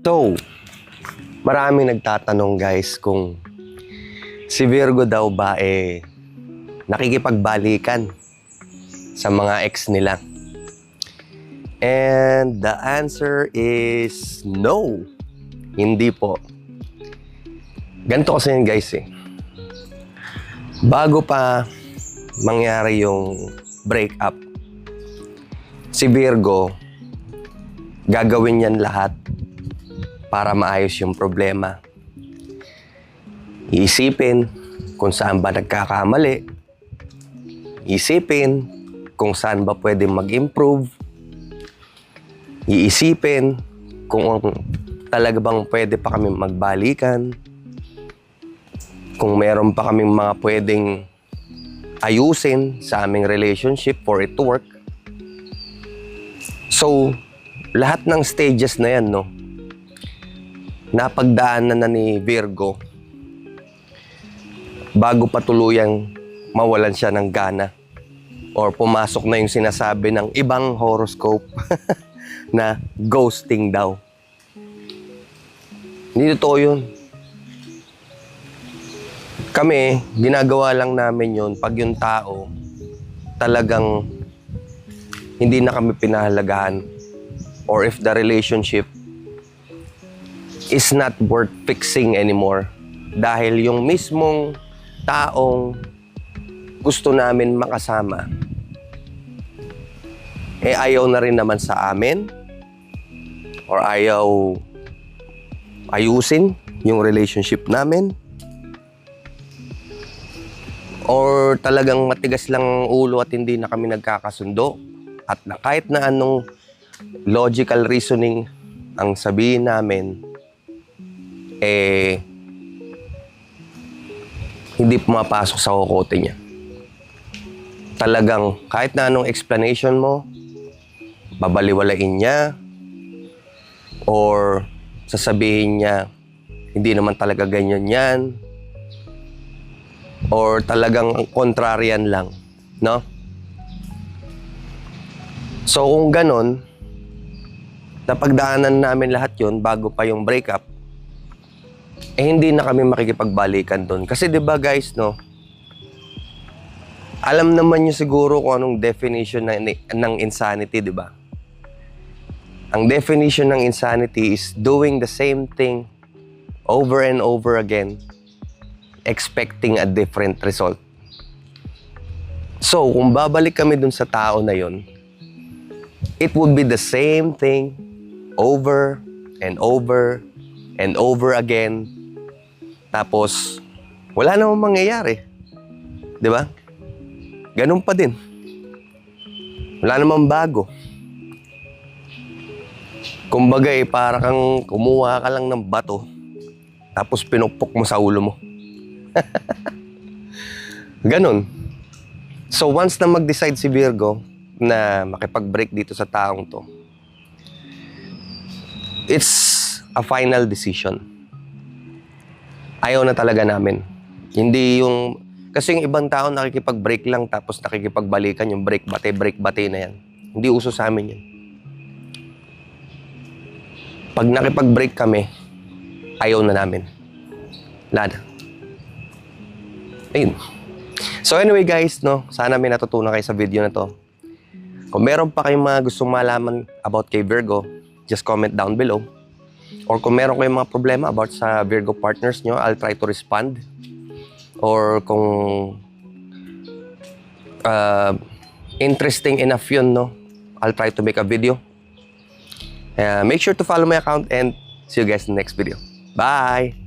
So, maraming nagtatanong guys kung si Virgo daw ba nakikipagbalikan sa mga ex nila. And the answer is no. Hindi po. Ganito kasi yun guys Bago pa mangyari yung breakup, si Virgo, gagawin yan lahat para maayos yung problema. Iisipin kung saan ba nagkakamali. Iisipin kung saan ba pwede mag-improve. Iisipin kung talaga bang pwede pa kami magbalikan. Kung meron pa kaming mga pwedeng ayusin sa aming relationship for it to work. So, lahat ng stages na yan, napagdaanan na ni Virgo bago pa tuluyang mawalan siya ng gana or pumasok na yung sinasabi ng ibang horoscope na ghosting daw. Hindi totoo yun. Kami, ginagawa lang namin yun pag yung tao talagang hindi na kami pinahalagahan or if the relationship is not worth fixing anymore dahil yung mismong taong gusto namin makasama ayaw na rin naman sa amin or ayaw ayusin yung relationship namin or talagang matigas lang ang ulo at hindi na kami nagkakasundo at na kahit na anong logical reasoning ang sabihin namin hindi pumapasok sa kokote niya. Talagang kahit na anong explanation mo, babaliwalain niya or sasabihin niya hindi naman talaga ganyan yan or talagang contrarian lang, no? So kung ganon, napagdaanan namin lahat yun bago pa yung breakup, hindi na kami makikipagbalikan doon. Kasi 'di ba guys, alam naman niyo siguro kung anong definition ng insanity, 'di ba? Ang definition ng insanity is doing the same thing over and over again, expecting a different result. So, kung babalik kami dun sa tao na yon, it would be the same thing over and over and over again. Tapos, wala namang mangyayari. Di ba? Ganun pa din. Wala namang bago. Kumbaga para kang kumuha ka lang ng bato, tapos pinupok mo sa ulo mo. Ganun. So once na mag-decide si Virgo na makipag-break dito sa taong to, it's a final decision. Ayaw na talaga namin. Hindi yung... Kasi yung ibang tao nakikipag-break lang tapos nakikipagbalikan yung break bate na yan. Hindi uso sa amin yan. Pag nakipag-break kami, ayaw na namin. Wala na. Ayun. So anyway guys, sana may natutunan kayo sa video na to. Kung meron pa kayong mga gustong malaman about kay Virgo, just comment down below. Or kung meron kayong mga problema about sa Virgo partners nyo, I'll try to respond. Or kung interesting enough yun, I'll try to make a video. Make sure to follow my account and see you guys in the next video. Bye!